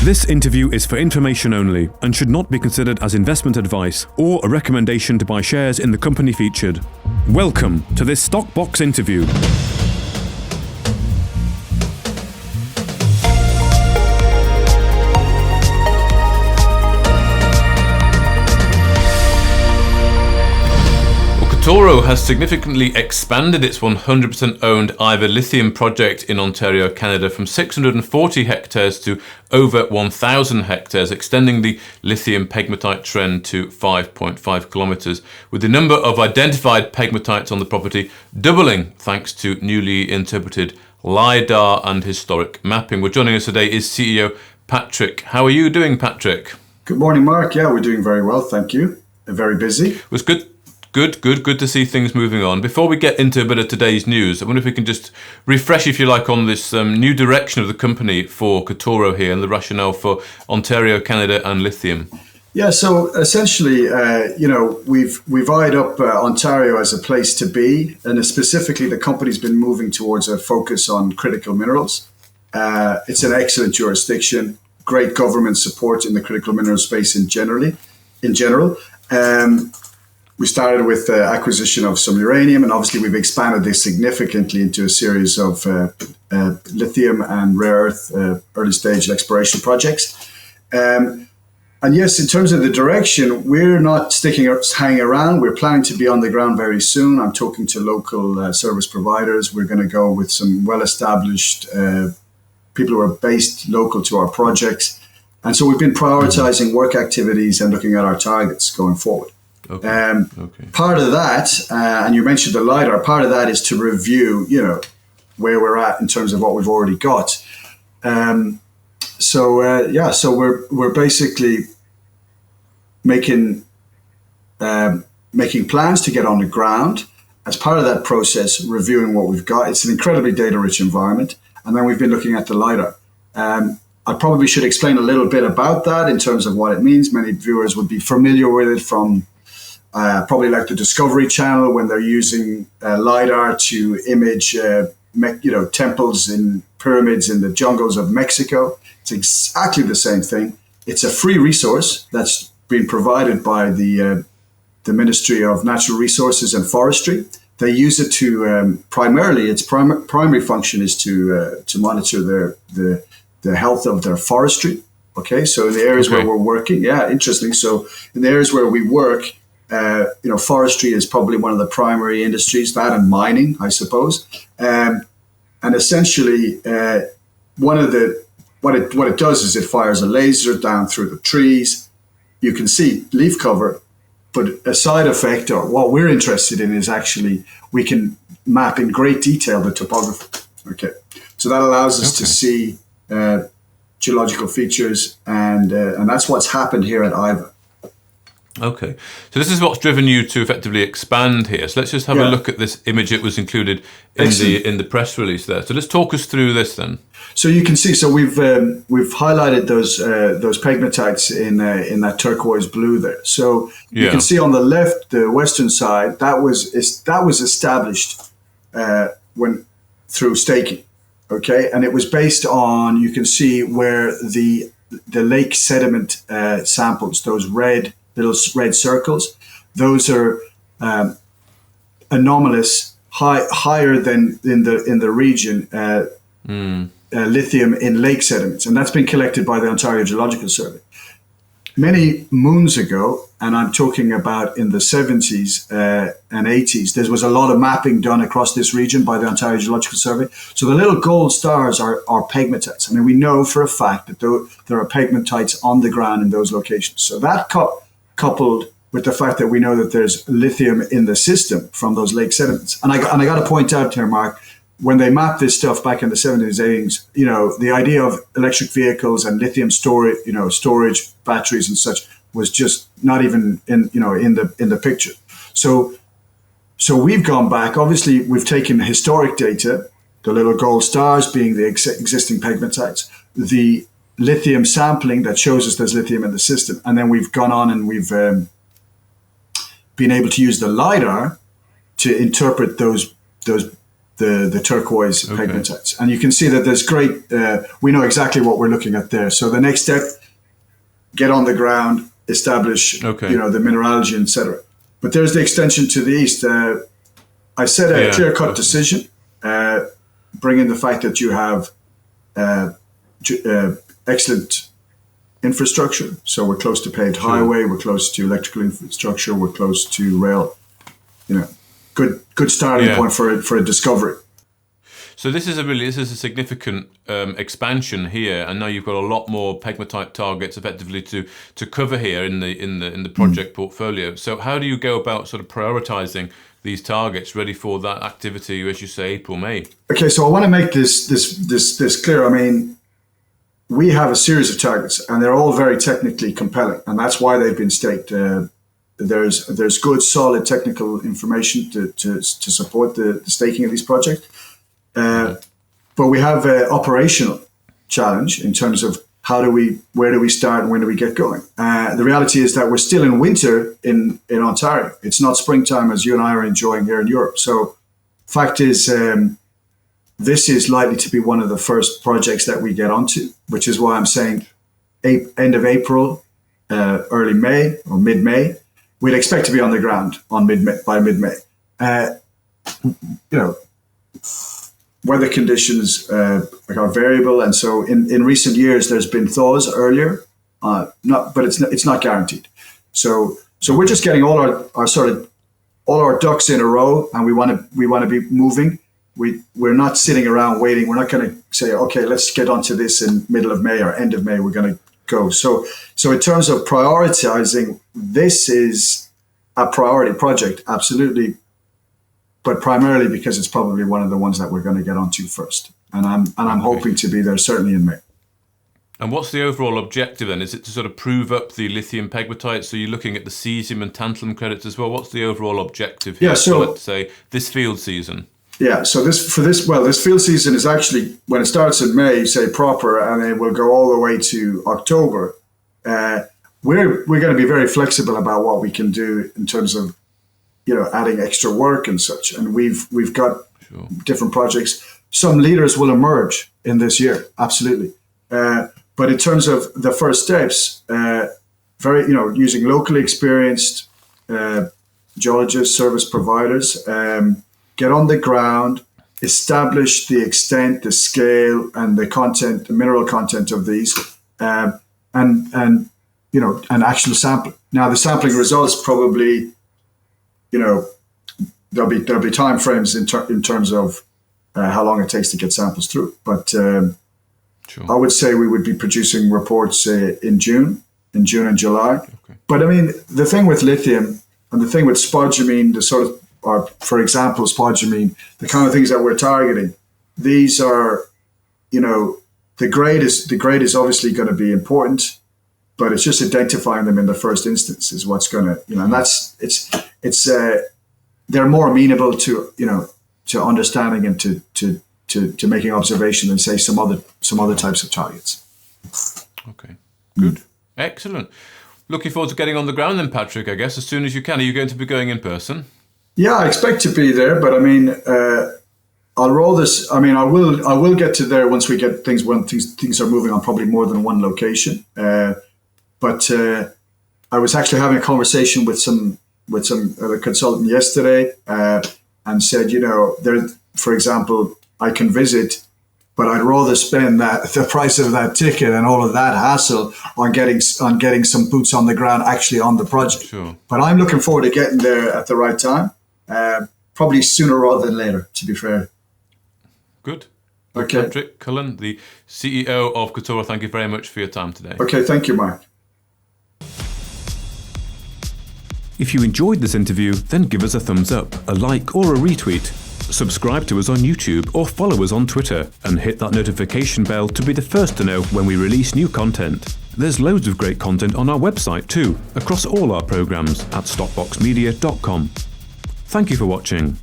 This interview is for information only and should not be considered as investment advice or a recommendation to buy shares in the company featured. Welcome to this Stockbox interview. Katoro has significantly expanded its 100% owned IVA Lithium Project in Ontario, Canada from 640 hectares to over 1,000 hectares, extending the lithium pegmatite trend to 5.5 kilometres, with the number of identified pegmatites on the property doubling thanks to newly interpreted LiDAR and historic mapping. Well, joining us today is CEO Patrick. How are you doing, Patrick? Good morning, Mark. Yeah, we're doing very well, thank you. Very busy. It was good to see things moving on. Before we get into a bit of today's news, I wonder if we can just refresh, if you like, on this new direction of the company for Katoro here and the rationale for Ontario, Canada and lithium. Yeah, so essentially, we've eyed up Ontario as a place to be, and specifically the company's been moving towards a focus on critical minerals. It's an excellent jurisdiction, great government support in the critical mineral space in general. We started with the acquisition of some uranium, and obviously we've expanded this significantly into a series of lithium and rare earth early stage exploration projects. And yes, in terms of the direction, we're not hanging around. We're planning to be on the ground very soon. I'm talking to local service providers. We're going to go with some well-established people who are based local to our projects. And so we've been prioritizing work activities and looking at our targets going forward. Okay. Part of that, and you mentioned the LiDAR, part of that is to review, where we're at in terms of what we've already got. So we're basically making plans to get on the ground. As part of that process, reviewing what we've got. It's an incredibly data-rich environment. And then we've been looking at the LiDAR. I probably should explain a little bit about that in terms of what it means. Many viewers would be familiar with it from probably like the Discovery Channel when they're using LiDAR to image, temples and pyramids in the jungles of Mexico. It's exactly the same thing. It's a free resource that's been provided by the Ministry of Natural Resources and Forestry. They use it to primarily, its primary function is to monitor the health of their forestry. Okay, so in the areas where we're working, interesting. So in the areas where we work, forestry is probably one of the primary industries, that and mining, I suppose. And essentially, what it does is it fires a laser down through the trees. You can see leaf cover, but a side effect, or what we're interested in, is actually we can map in great detail the topography. Okay, so that allows us to see geological features, and that's what's happened here at IVA. Okay, so this is what's driven you to effectively expand here. So let's just have a look at this image that was included in the press release there. So let's talk us through this then. So you can see, so we've highlighted those pegmatites in that turquoise blue there. So you can see on the left, the western side, that was established through staking. Okay, and it was based on, you can see where the lake sediment samples, those little red circles, those are anomalous, higher than in the region lithium in lake sediments, and that's been collected by the Ontario Geological Survey. Many moons ago, and I'm talking about in the 70s and 80s, there was a lot of mapping done across this region by the Ontario Geological Survey. So the little gold stars are pegmatites. I mean, we know for a fact that there are pegmatites on the ground in those locations. So that coupled with the fact that we know that there's lithium in the system from those lake sediments. And I got to point out here, Mark, when they mapped this stuff back in the 70s, 80s, the idea of electric vehicles and lithium storage batteries and such was just not even in the picture. So we've gone back. Obviously, we've taken historic data, the little gold stars being the existing pegmatites, the lithium sampling that shows us there's lithium in the system, and then we've gone on and we've been able to use the LiDAR to interpret those the turquoise pegmatites. And you can see that there's great, we know exactly what we're looking at there. So the next step, get on the ground, establish, the mineralogy, etc. But there's the extension to the east. I said a clear-cut decision, bring in the fact that you have excellent infrastructure. So we're close to paved highway, we're close to electrical infrastructure, we're close to rail. Good starting point for a discovery. So this is a significant expansion here, and now you've got a lot more pegmatite targets effectively to cover here in the project portfolio. So how do you go about sort of prioritizing these targets ready for that activity, as you say, April, May? Okay, so I want to make this clear. I mean, we have a series of targets, and they're all very technically compelling, and that's why they've been staked. There's good, solid technical information to support the staking of these projects. But we have an operational challenge in terms of where do we start and when do we get going? The reality is that we're still in winter in Ontario. It's not springtime as you and I are enjoying here in Europe. So fact is, this is likely to be one of the first projects that we get onto, which is why I'm saying end of April, early May or mid-May. We'd expect to be on the ground by mid-May. Weather conditions are variable, and so in recent years there's been thaws earlier, but it's not guaranteed. So we're just getting all our ducks in a row, and we want to be moving. We're not sitting around waiting. We're not going to say, okay, let's get onto this in middle of May or end of May. We're going to go. So in terms of prioritizing, this is a priority project, absolutely. But primarily because it's probably one of the ones that we're going to get onto first, and I'm hoping to be there certainly in May. And what's the overall objective then? Is it to sort of prove up the lithium pegmatites? So you're looking at the cesium and tantalum credits as well. What's the overall objective here? So let's say this field season. Yeah. So this field season is actually when it starts in May, say proper, and it will go all the way to October. We're going to be very flexible about what we can do in terms of adding extra work and such. And we've got different projects. Some leaders will emerge in this year, absolutely. But in terms of the first steps, using locally experienced geologists, service providers, get on the ground, establish the extent, the scale, and the content, the mineral content of these, and actual sampling. Now, the sampling results probably, there'll be time frames in terms of how long it takes to get samples through. But I would say we would be producing reports in June and July. Okay. But I mean, the thing with lithium and the thing with spodumene, for example, spodumene, the kind of things that we're targeting, these are, the grade is obviously going to be important, but it's just identifying them in the first instance is what's going to, and that's they're more amenable to understanding and to making observation than say some other types of targets. Okay, good, excellent. Looking forward to getting on the ground then, Patrick. I guess as soon as you can. Are you going to be going in person? Yeah, I expect to be there, but I mean, I'll roll this. I mean, I will get to there once we get things when things are moving on probably more than one location. But I was actually having a conversation with some other consultant yesterday, and said, for example, I can visit, but I'd rather spend the price of that ticket and all of that hassle on getting some boots on the ground actually on the project. Sure. But I'm looking forward to getting there at the right time, probably sooner rather than later, to be fair. Good. Okay. Patrick Cullen, the CEO of Katoro, thank you very much for your time today. Okay, thank you, Mark. If you enjoyed this interview, then give us a thumbs up, a like or a retweet. Subscribe to us on YouTube or follow us on Twitter and hit that notification bell to be the first to know when we release new content. There's loads of great content on our website too, across all our programs at StockBoxMedia.com. Thank you for watching.